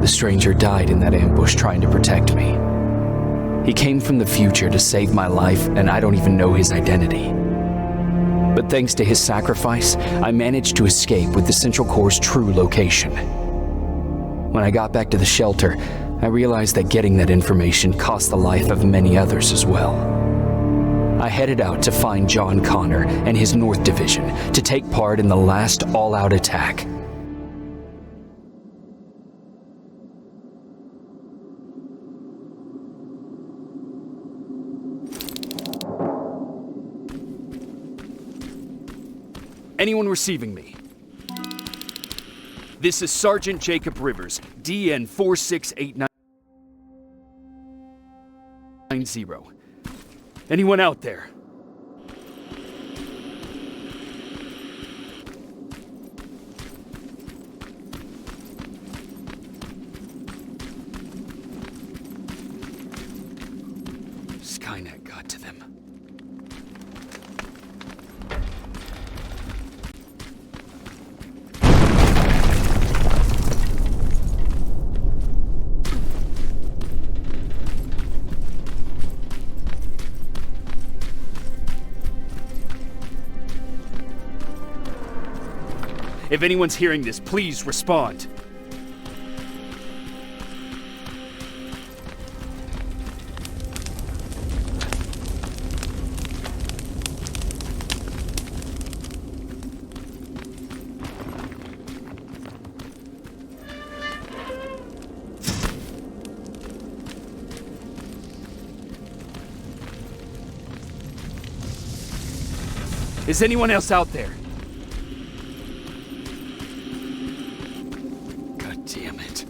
The stranger died in that ambush trying to protect me. He came from the future to save my life, and I don't even know his identity. But thanks to his sacrifice, I managed to escape with the Central Core's true location. When I got back to the shelter, I realized that getting that information cost the life of many others as well. I headed out to find John Connor and his North Division to take part in the last all-out attack. Anyone receiving me? This is Sergeant Jacob Rivers, DN 468990. Anyone out there? Skynet got to them. If anyone's hearing this, please respond. Is anyone else out there? God damn it.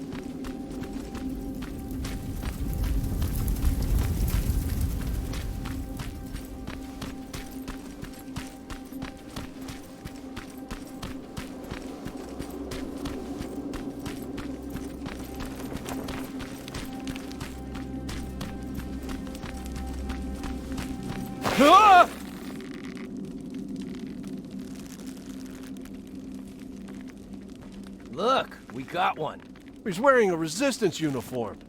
Ah! Look, we got one. He's wearing a resistance uniform.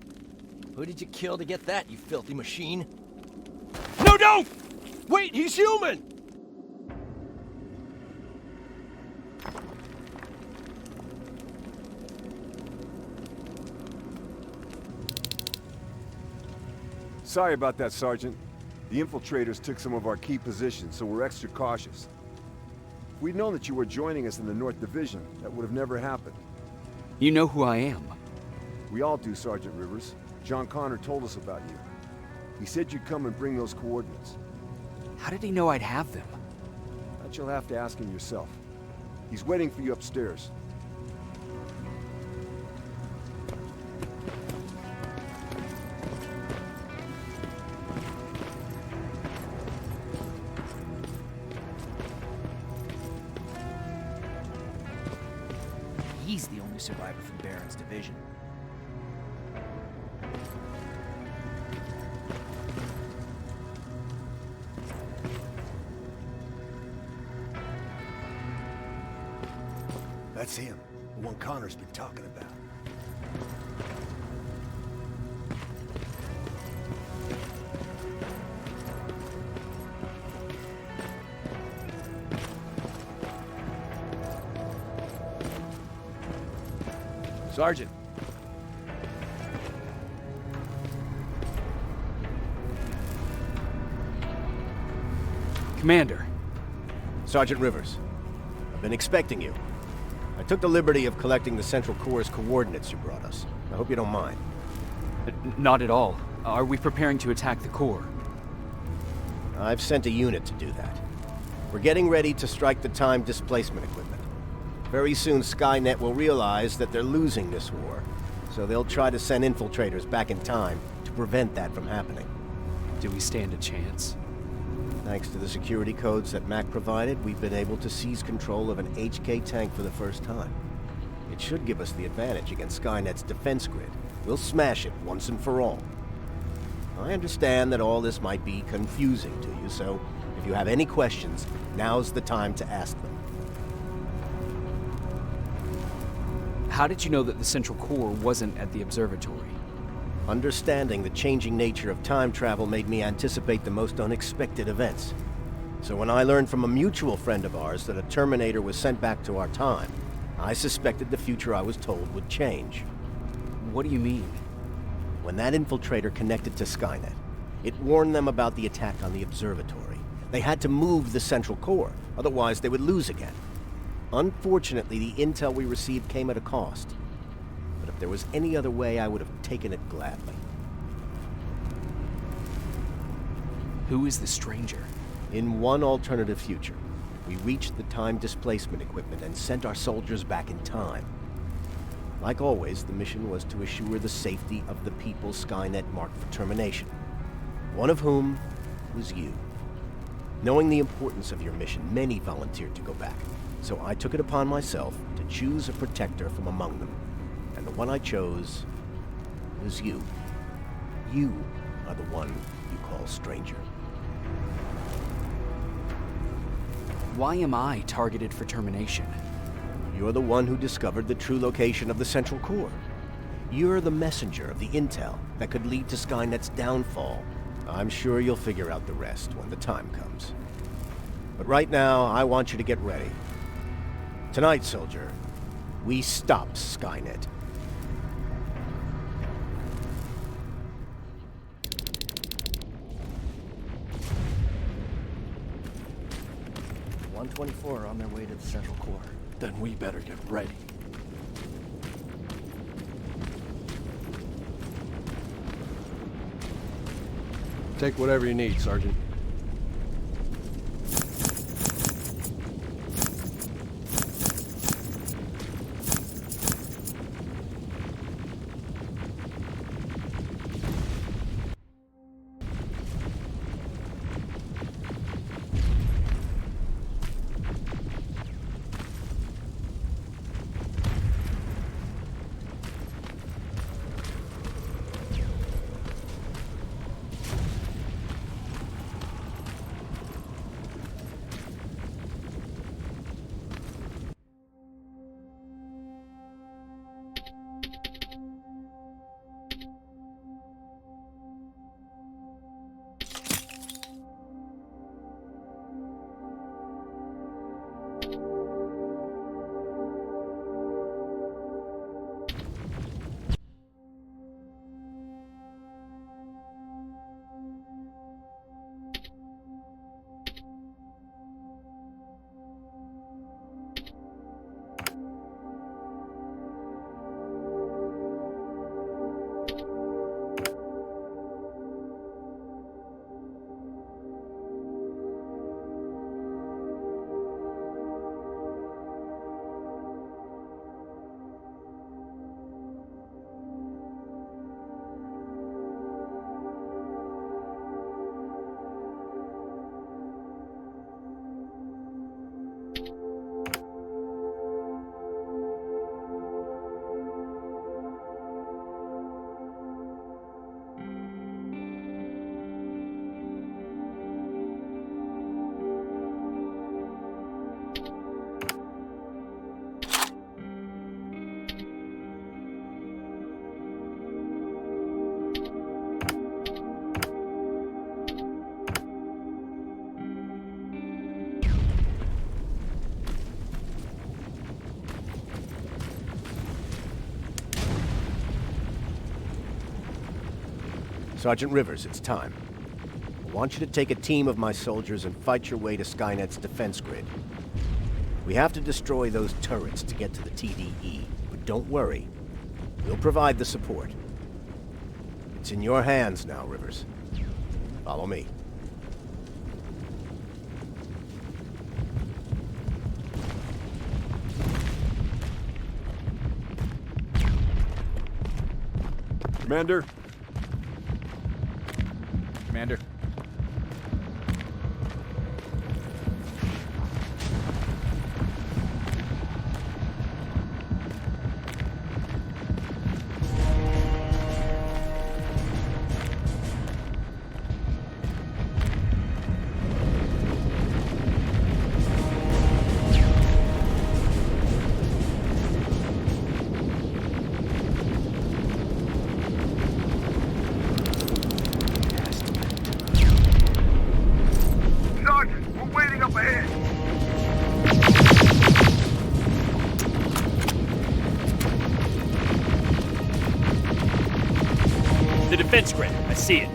Who did you kill to get that, you filthy machine? No, don't! Wait, he's human! Sorry about that, Sergeant. The infiltrators took some of our key positions, so we're extra cautious. If we'd known that you were joining us in the North Division, that would have never happened. You know who I am. We all do, Sergeant Rivers. John Connor told us about you. He said you'd come and bring those coordinates. How did he know I'd have them? That you'll have to ask him yourself. He's waiting for you upstairs. He's the only survivor from Baron's division. That's him, the one Connor's been talking about. Sergeant. Commander. Sergeant Rivers. I've been expecting you. I took the liberty of collecting the Central Core's coordinates you brought us. I hope you don't mind. Not at all. Are we preparing to attack the core? I've sent a unit to do that. We're getting ready to strike the time displacement equipment. Very soon Skynet will realize that they're losing this war, so they'll try to send infiltrators back in time to prevent that from happening. Do we stand a chance? Thanks to the security codes that Mac provided, we've been able to seize control of an HK tank for the first time. It should give us the advantage against Skynet's defense grid. We'll smash it once and for all. I understand that all this might be confusing to you, so if you have any questions, now's the time to ask them. How did you know that the central core wasn't at the observatory? Understanding the changing nature of time travel made me anticipate the most unexpected events. So when I learned from a mutual friend of ours that a Terminator was sent back to our time, I suspected the future I was told would change. What do you mean? When that infiltrator connected to Skynet, it warned them about the attack on the observatory. They had to move the central core, otherwise they would lose again. Unfortunately, the intel we received came at a cost. But if there was any other way, I would have taken it gladly. Who is the stranger? In one alternative future, we reached the time displacement equipment and sent our soldiers back in time. Like always, the mission was to assure the safety of the people Skynet marked for termination. One of whom was you. Knowing the importance of your mission, many volunteered to go back. So I took it upon myself to choose a protector from among them. And the one I chose was you. You are the one you call stranger. Why am I targeted for termination? You're the one who discovered the true location of the central core. You're the messenger of the intel that could lead to Skynet's downfall. I'm sure you'll figure out the rest when the time comes. But right now, I want you to get ready. Tonight, soldier, we stop Skynet. "124 on their way to the central core." Then we better get ready. Take whatever you need, Sergeant. Sergeant Rivers, it's time. I want you to take a team of my soldiers and fight your way to Skynet's defense grid. We have to destroy those turrets to get to the TDE, but don't worry. We'll provide the support. It's in your hands now, Rivers. Follow me. Commander? Commander. defense grid. I see it.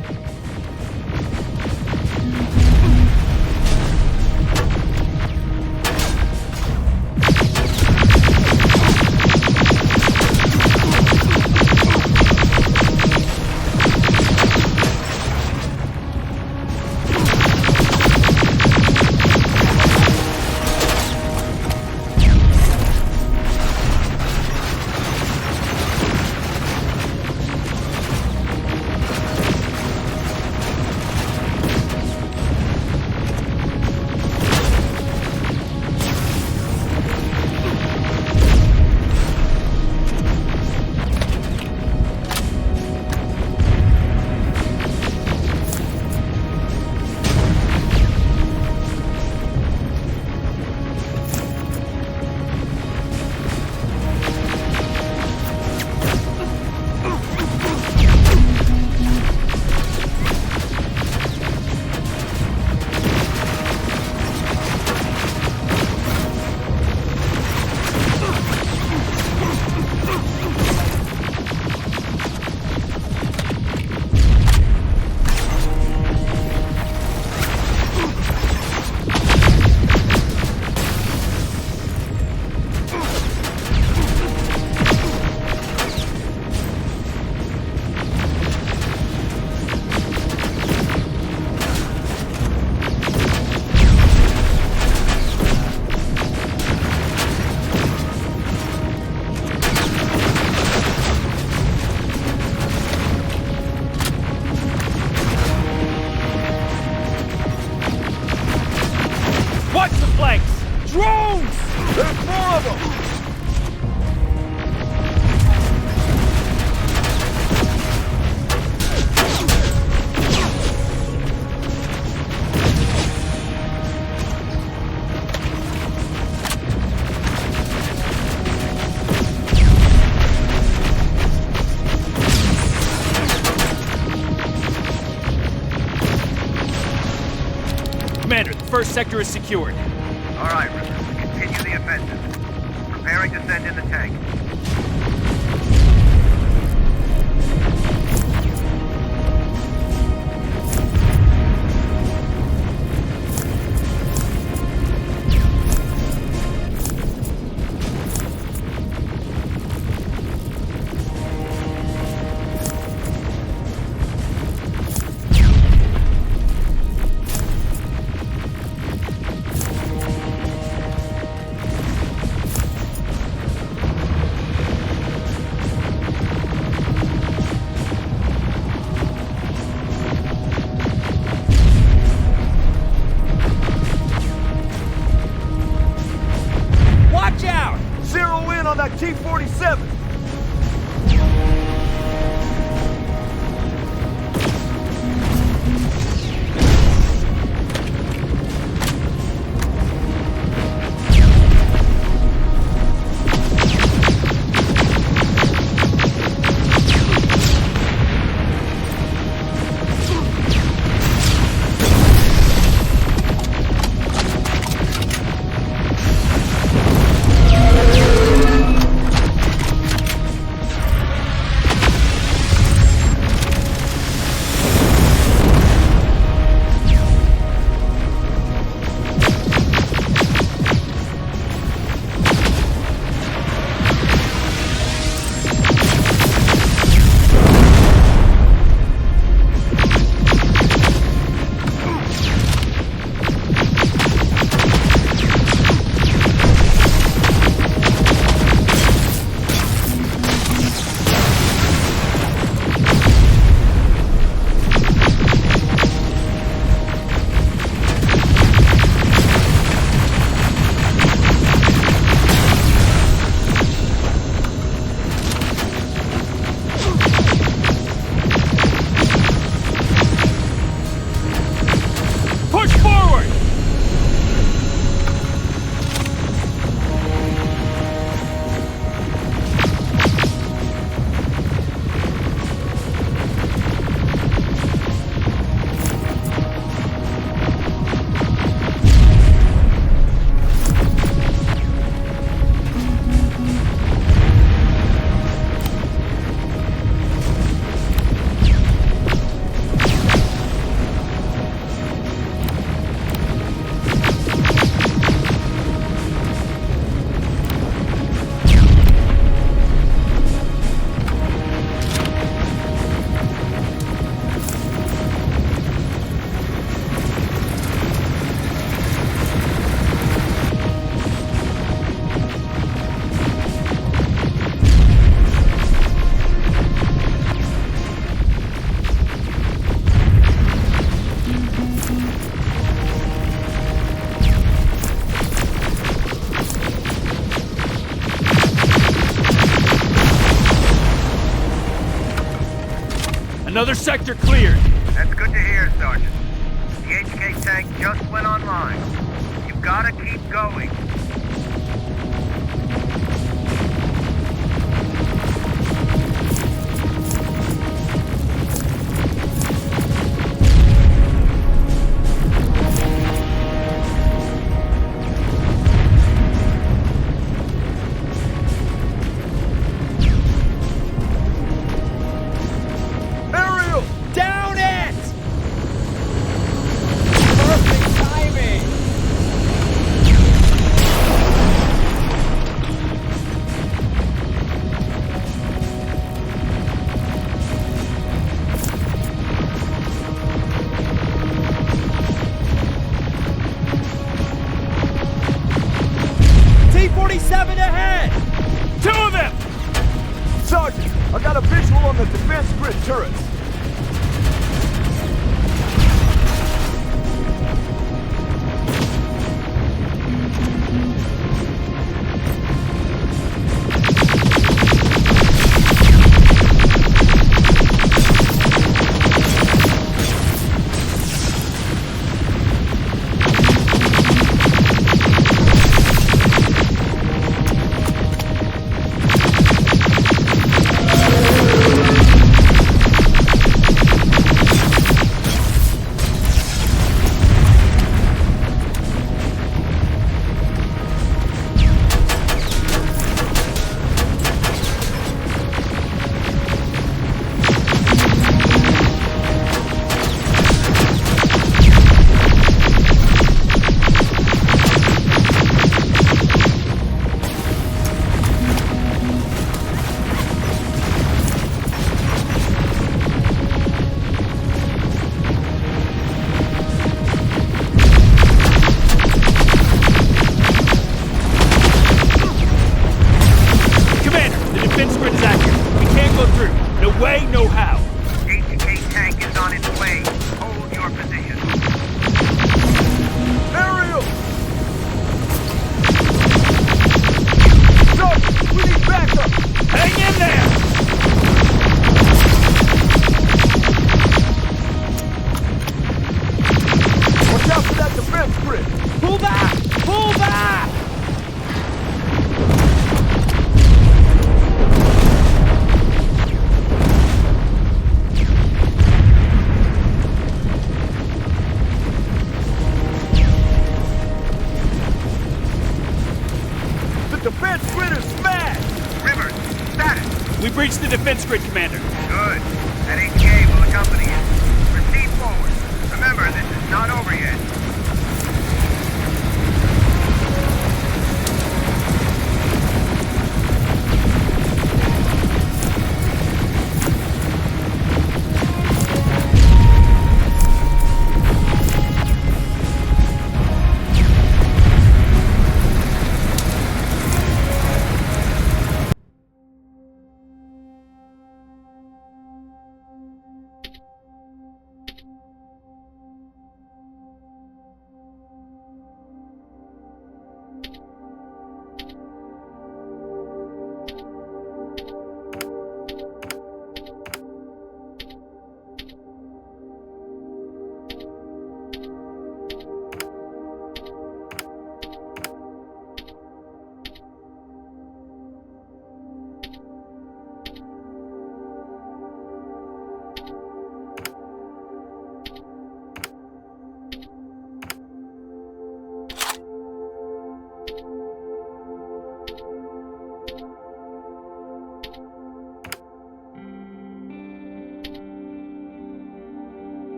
Watch the flanks! Drones! There's more of them! Commander, the first sector is secured. All right, River. Continue the offensive. Preparing to send in the tank. Watch out! Zero in on that T-47! Another sector cleared! That's good to hear, Sergeant. The HK tank just went online. You've gotta keep going. Down it! Perfect timing! T-47 ahead! Two of them! Sergeant, I got a visual on the defense grid turrets. way, no how. HK tank is on its way. Hold your position. Aerial! Go! We need backup! Hang in there! Watch out for that defense grid! Pull back! Pull back! The defense grid is smashed! Rivers, status. We breached the defense grid, Commander. Good. That HK will accompany you. Proceed forward. Remember, this is not over yet.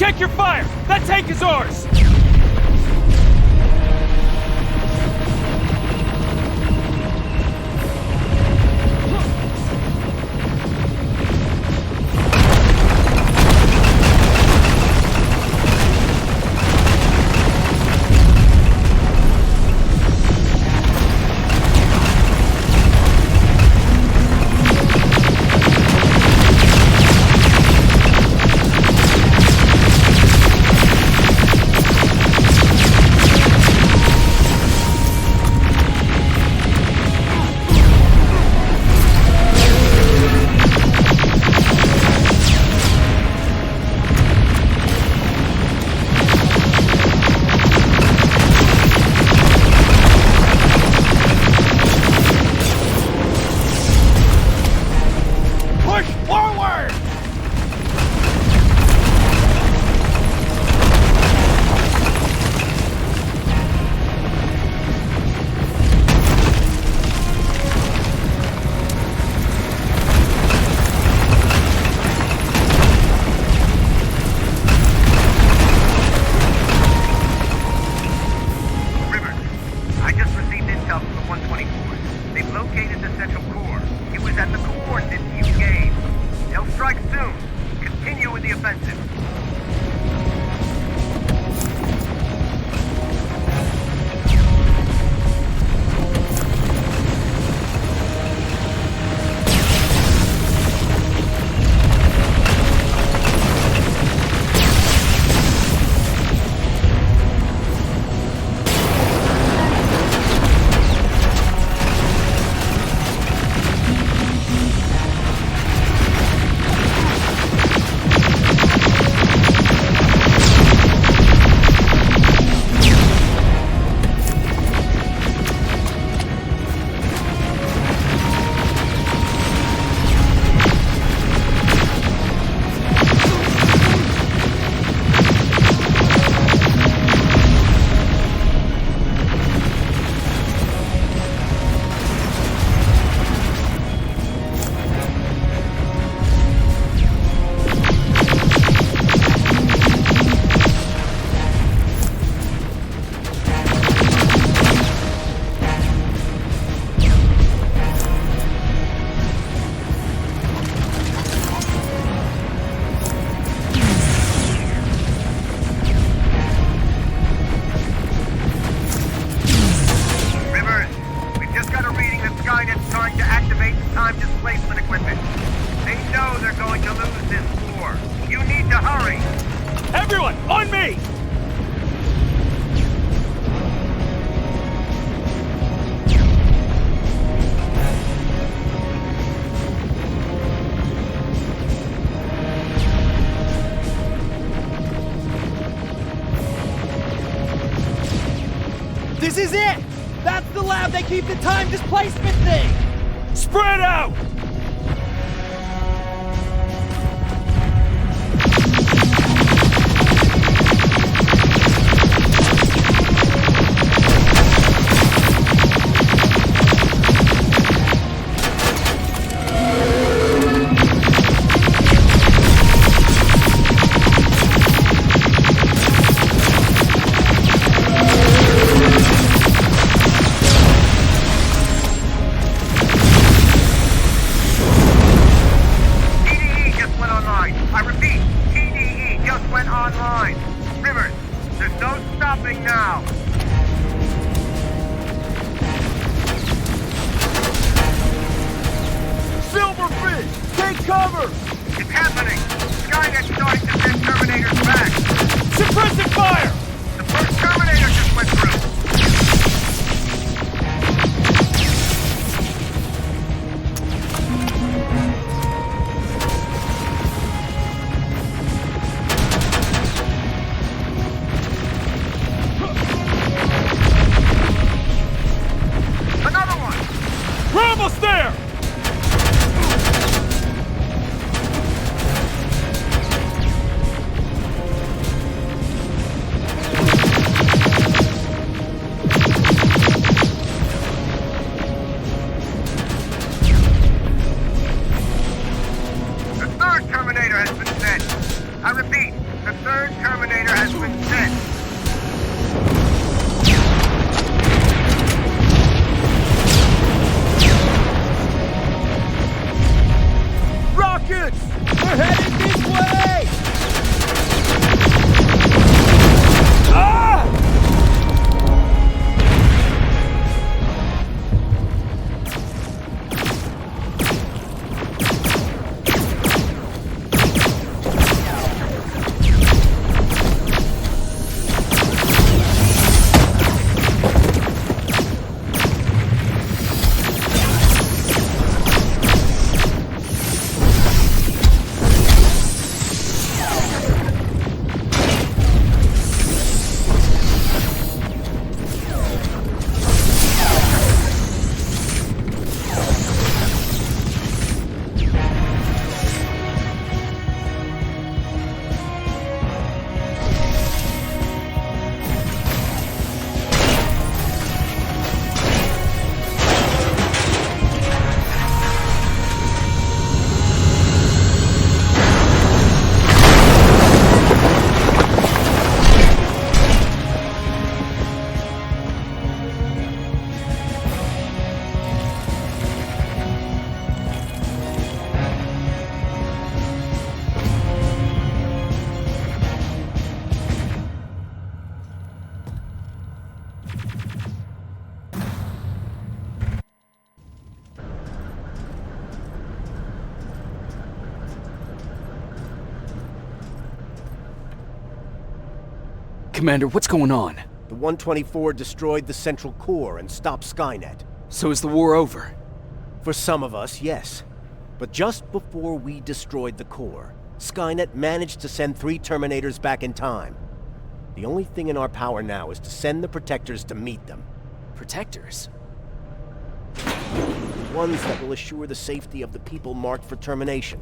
Check your fire! That tank is ours! Everyone, on me! This is it! That's the lab they keep the time displacement thing! Spread out! It's happening! Skynet's starting to send Terminators back! Suppressive fire! The first Terminator just went through! Another one! We're almost there! third Terminator has been sent. Rockets! We're headed this way! Ah! Commander, what's going on? The 124 destroyed the central core and stopped Skynet. So is the war over? For some of us, yes. But just before we destroyed the core, Skynet managed to send 3 Terminators back in time. The only thing in our power now is to send the Protectors to meet them. Protectors? Ones that will assure the safety of the people marked for termination.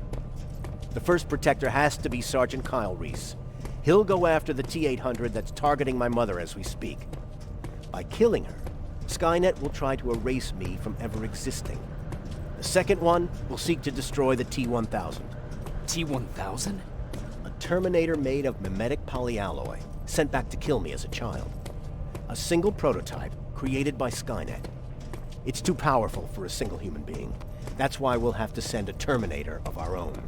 The first Protector has to be Sergeant Kyle Reese. He'll go after the T-800 that's targeting my mother as we speak. By killing her, Skynet will try to erase me from ever existing. The second one will seek to destroy the T-1000. T-1000? A Terminator made of mimetic polyalloy, sent back to kill me as a child. A single prototype created by Skynet. It's too powerful for a single human being. That's why we'll have to send a Terminator of our own.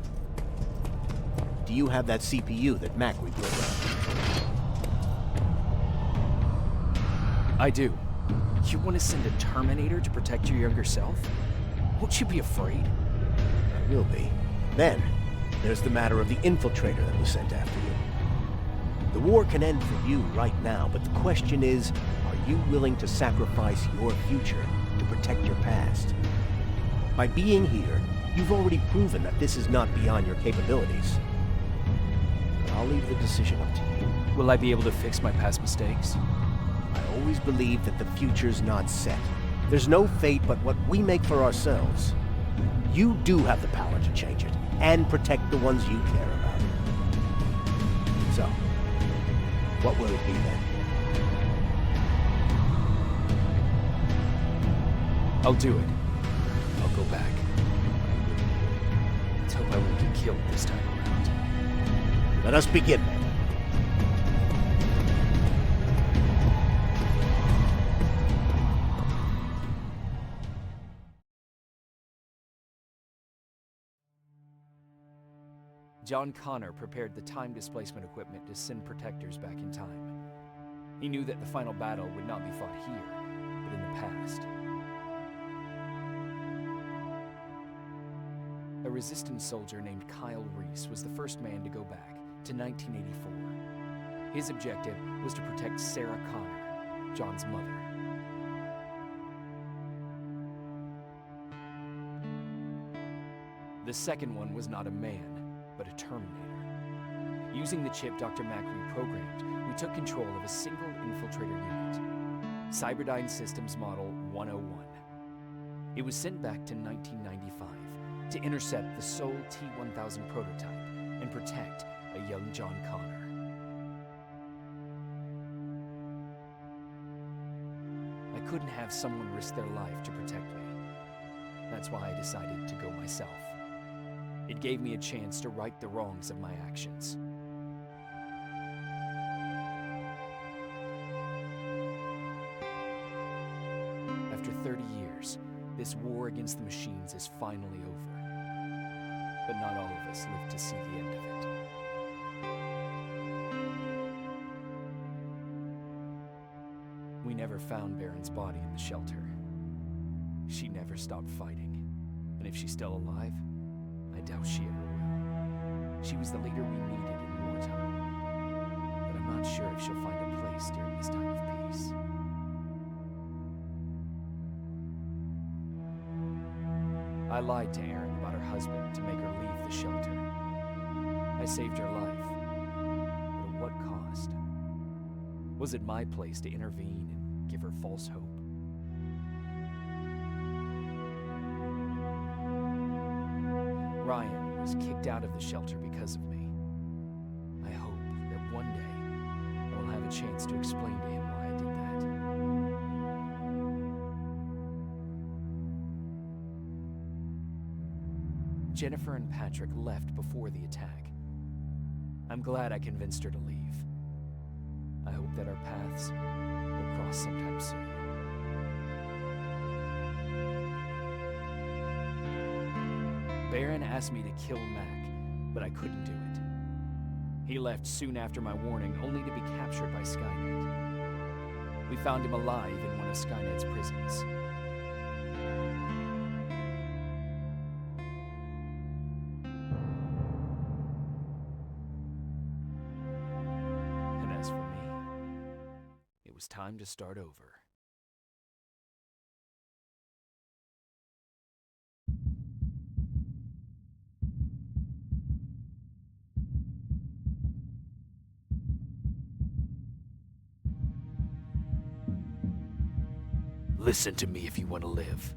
Do you have that CPU that Mac reprogrammed? I do. You want to send a Terminator to protect your younger self? Won't you be afraid? I will be. Then, there's the matter of the infiltrator that was sent after you. The war can end for you right now, but the question is, are you willing to sacrifice your future to protect your past? By being here, you've already proven that this is not beyond your capabilities. But I'll leave the decision up to you. Will I be able to fix my past mistakes? I always believe that the future's not set. There's no fate but what we make for ourselves. You do have the power to change it, and protect the ones you care about. So, what will it be then? I'll do it. I'll go back. Let's hope I won't get killed this time around. Let us begin then. John Connor prepared the time displacement equipment to send Protectors back in time. He knew that the final battle would not be fought here, but in the past. A resistance soldier named Kyle Reese was the first man to go back to 1984. His objective was to protect Sarah Connor, John's mother. The second one was not a man, but a Terminator. Using the chip Dr. Mack reprogrammed, we took control of a single infiltrator unit, Cyberdyne Systems Model 101. It was sent back to 1995 to intercept the sole T-1000 prototype and protect a young John Connor. I couldn't have someone risk their life to protect me. That's why I decided to go myself. It gave me a chance to right the wrongs of my actions. This war against the machines is finally over. But not all of us live to see the end of it. We never found Baron's body in the shelter. She never stopped fighting. And if she's still alive, I doubt she ever will. She was the leader we needed in wartime. But I'm not sure if she'll find a place during this time of peace. I lied to Erin about her husband to make her leave the shelter. I saved her life. But at what cost? Was it my place to intervene and give her false hope? Ryan was kicked out of the shelter because of me. I hope that one day I will have a chance to explain to him why I did that. Jennifer and Patrick left before the attack. I'm glad I convinced her to leave. I hope that our paths will cross sometime soon. Baron asked me to kill Mac, but I couldn't do it. He left soon after my warning, only to be captured by Skynet. We found him alive in one of Skynet's prisons. And as for me, it was time to start over. Listen to me if you want to live.